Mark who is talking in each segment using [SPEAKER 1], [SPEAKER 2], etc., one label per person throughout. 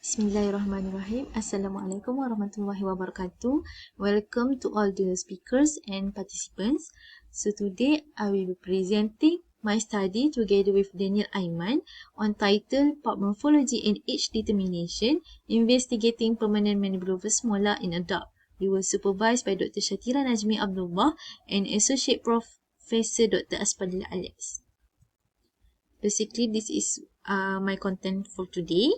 [SPEAKER 1] Bismillahirrahmanirrahim. Assalamualaikum warahmatullahi wabarakatuh. Welcome to all the speakers and participants. So today I will be presenting my study together with Daniel Aiman on title PULP Morphology and Age Determination, Investigating Permanent Mandibular Molar in Adult. We were supervised by Dr. Shatira Najmi Abdullah and Associate Professor Dr. Aspadilla Alex. Basically, this is my content for today.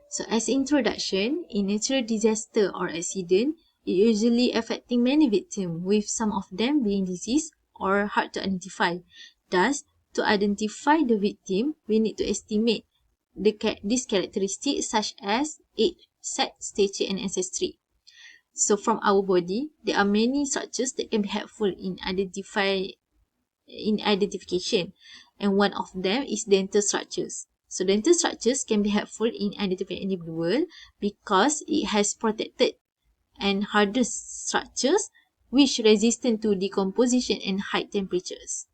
[SPEAKER 1] So as introduction, in natural disaster or accident, it usually affecting many victims, with some of them being diseased or hard to identify. Thus, to identify the victim, we need to estimate these characteristics such as age, sex, stature, and ancestry. So from our body, there are many structures that can be helpful in identification, and one of them is dental structures. So dental structures can be helpful in identifying individual because it has protected and hardened structures which resistant to decomposition and high temperatures.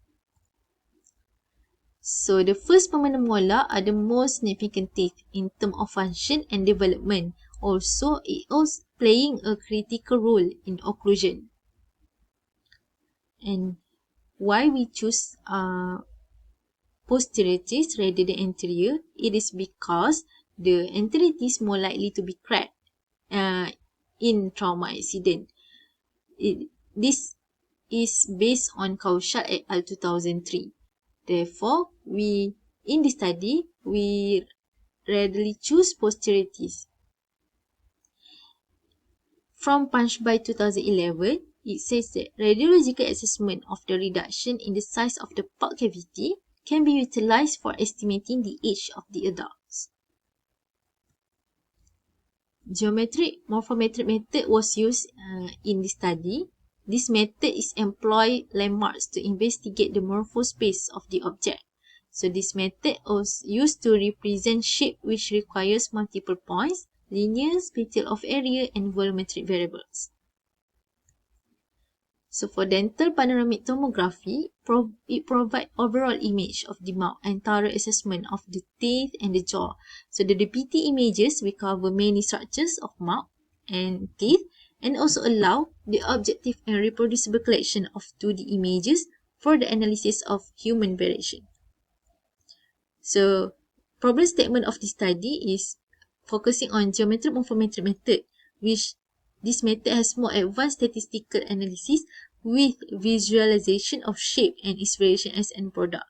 [SPEAKER 1] So the first permanent molar are the most significant teeth in terms of function and development. Also, it is playing a critical role in occlusion. And why we choose posterior teeth rather than anterior, it is because the anterior teeth is more likely to be cracked in trauma accident. This is based on Kaushal et al. 2003. Therefore, in this study, we readily choose posterior teeth. From Punch by 2011, it says that radiological assessment of the reduction in the size of the pulp cavity can be utilized for estimating the age of the adults. Geometric morphometric method was used in the study. This method is employ landmarks to investigate the morphospace of the object. So this method was used to represent shape which requires multiple points, linear, spatial of area, and volumetric variables. So for dental panoramic tomography, it provides overall image of the mouth and thorough assessment of the teeth and the jaw. So the DPT images will cover many structures of mouth and teeth and also allow the objective and reproducible collection of 2D images for the analysis of human variation. So problem statement of the study is focusing on geometric morphometric method, which this method has more advanced statistical analysis with visualization of shape and its variation as end product.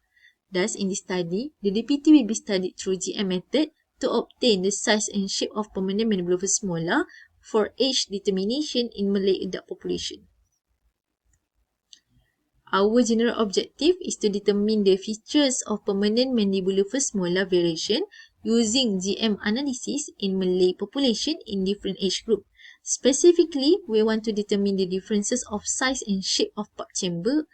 [SPEAKER 1] Thus, in this study, the DPT will be studied through GM method to obtain the size and shape of permanent mandibular molar for age determination in Malay adult population. Our general objective is to determine the features of permanent mandibular molar variation using GM analysis in Malay population in different age group. Specifically, we want to determine the differences of size and shape of pulp chamber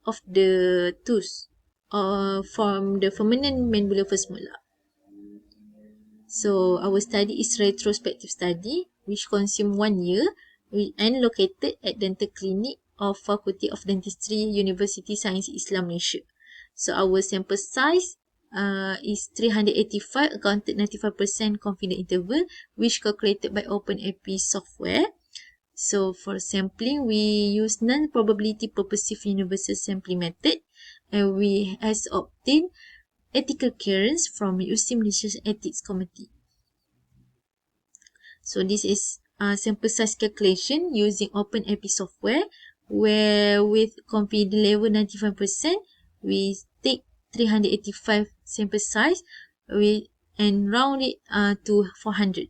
[SPEAKER 1] of the tooth from the permanent mandibular molar. So, our study is retrospective study which consume 1 year and located at Dental Clinic of Faculty of Dentistry, University Science Islam Malaysia. So, our sample size is 385, accounted 95% confident interval, which calculated by OpenAP software. So for sampling, we use non-probability purposive universal sampling method, and we has obtained ethical clearance from USIM Research Ethics Committee. So this is sample size calculation using OpenAP software, where with confidence level 95%, we take 385 sample size and round it to 400.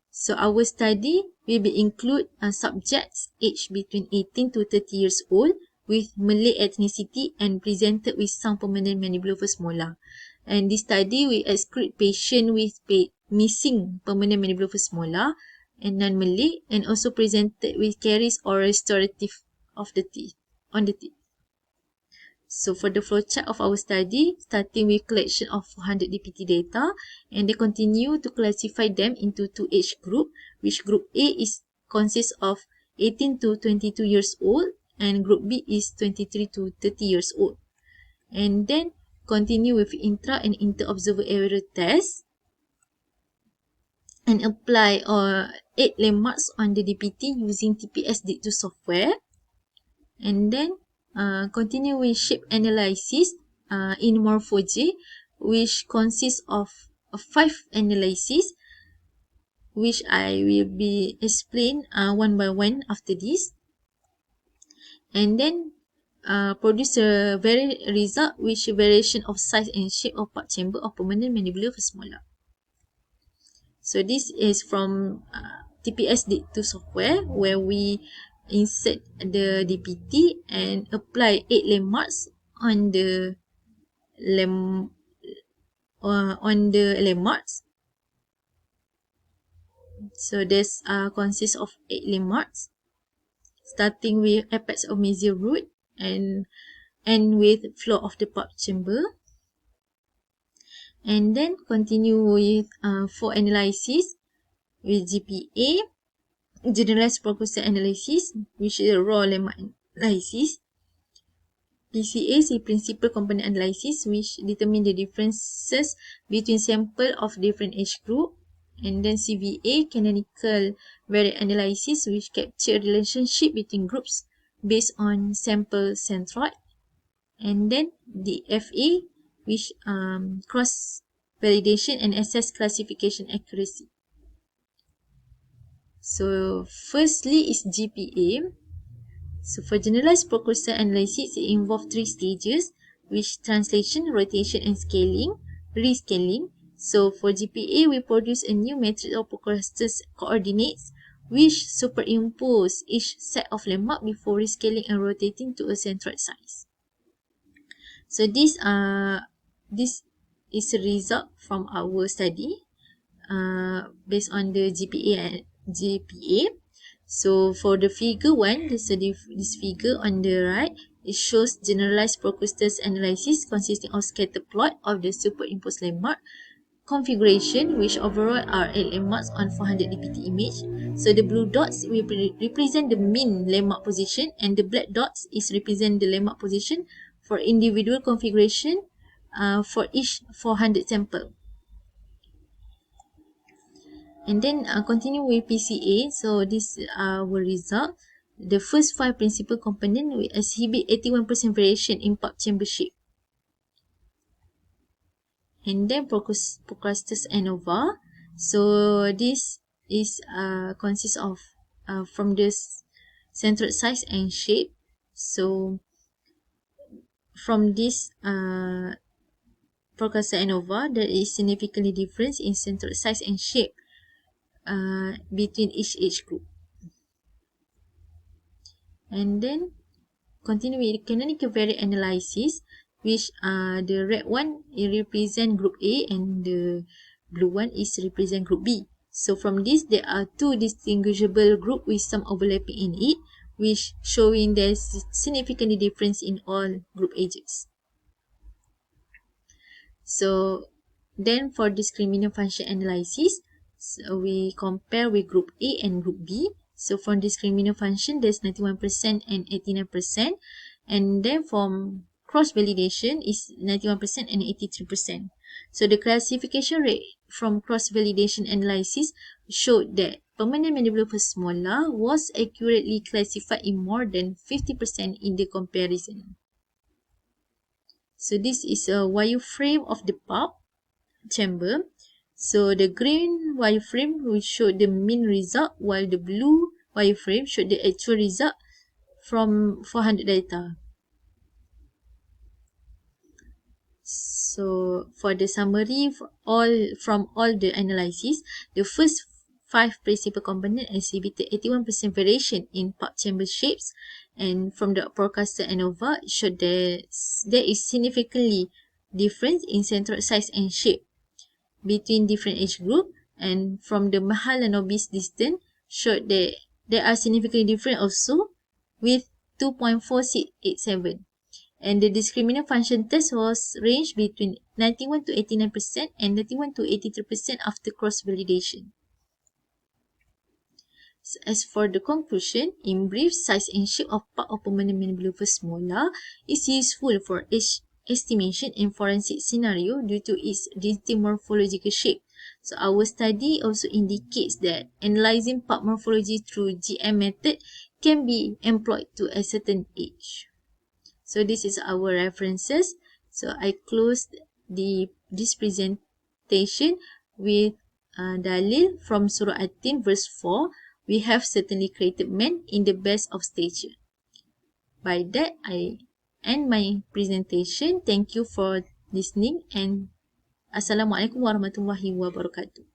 [SPEAKER 1] So our study will be include subjects aged between 18 to 30 years old with Malay ethnicity and presented with some permanent mandibular molar. And this study will exclude patient with missing permanent mandibular molar and non-Malay, and also presented with caries or restorative of the teeth on the teeth. So for the flowchart of our study, starting with collection of 400 DPT data, and they continue to classify them into 2 age group, which group A consists of 18 to 22 years old and group B is 23 to 30 years old. And then continue with intra and inter-observer error test, and apply 8 landmarks on the DPT using TPS D2 software, and then continue with shape analysis in MorphoJ, which consists of 5 analyses, which I will be explain one by one after this, and then produce a result which variation of size and shape of part chamber of permanent mandibular first molar. So this is from TPS D2 software, where we insert the DPT and apply 8 landmarks on the landmarks. So this consists of 8 landmarks, starting with apex of mesial root and end with floor of the part chamber. And then continue with 4 analyses with GPA, generalized Procrustes analysis, which is a raw landmark analysis. PCA is a principal component analysis, which determine the differences between sample of different age group. And then CVA, canonical variate analysis, which capture relationship between groups based on sample centroid. And then the FA, which cross validation and assess classification accuracy. So firstly is GPA. So for generalized Procrustes analysis, it involves 3 stages, which translation, rotation, and scaling, rescaling. So for GPA, we produce a new matrix of Procrustes coordinates, which superimpose each set of landmark before rescaling and rotating to a centroid size. So this is a result from our study based on the GPA. So for the figure 1, this figure on the right, it shows generalized Procrustes analysis consisting of scatter plot of the superimposed landmark configuration, which overall are 8 landmarks on 400 DPT image. So the blue dots will represent the mean landmark position, and the black dots is represent the landmark position for individual configuration for each 400 sample. And then continue with PCA. So this will result. The first 5 principal components will exhibit 81% variation in part chamber shape. And then Procrustes ANOVA. So this is consists of from this centroid size and shape. So from this Procrustes ANOVA, there is significantly difference in centroid size and shape between each age group. And then continue with canonical variate analysis, which the red one it represent group A and the blue one is represent group B. So from this, there are 2 distinguishable group with some overlapping in it, which showing there's significant difference in all group ages. So then for discriminant function analysis, so we compare with group A and group B. So for discriminant function, there's 91% and 89%. And then from cross validation is 91% and 83%. So the classification rate from cross validation analysis showed that permanent mandibular first molar was accurately classified in more than 50% in the comparison. So this is a wireframe of the pulp chamber. So the green wireframe will show the mean result, while the blue wireframe showed the actual result from 400 data. So for the summary from all the analyses, the first 5 principal components exhibited 81% variation in part chamber shapes, and from the Procrustes ANOVA it showed that there is significantly difference in centroid size and shape between different age group, and from the mahal and novice distance showed that there are significantly different also with 2.4687. And the discriminant function test was ranged between 91 to 89% and 91 to 83% after cross validation. As for the conclusion, in brief, size and shape of part of permanent mandibular first molar is useful for age estimation in forensic scenario due to its distinct morphological shape. So our study also indicates that analyzing pulp morphology through GM method can be employed to a certain age. So this is our references. So I closed this presentation with dalil from Surah At-Tin verse 4. We have certainly created man in the best of stature. By that, I end my presentation. Thank you for listening and Assalamualaikum warahmatullahi wabarakatuh.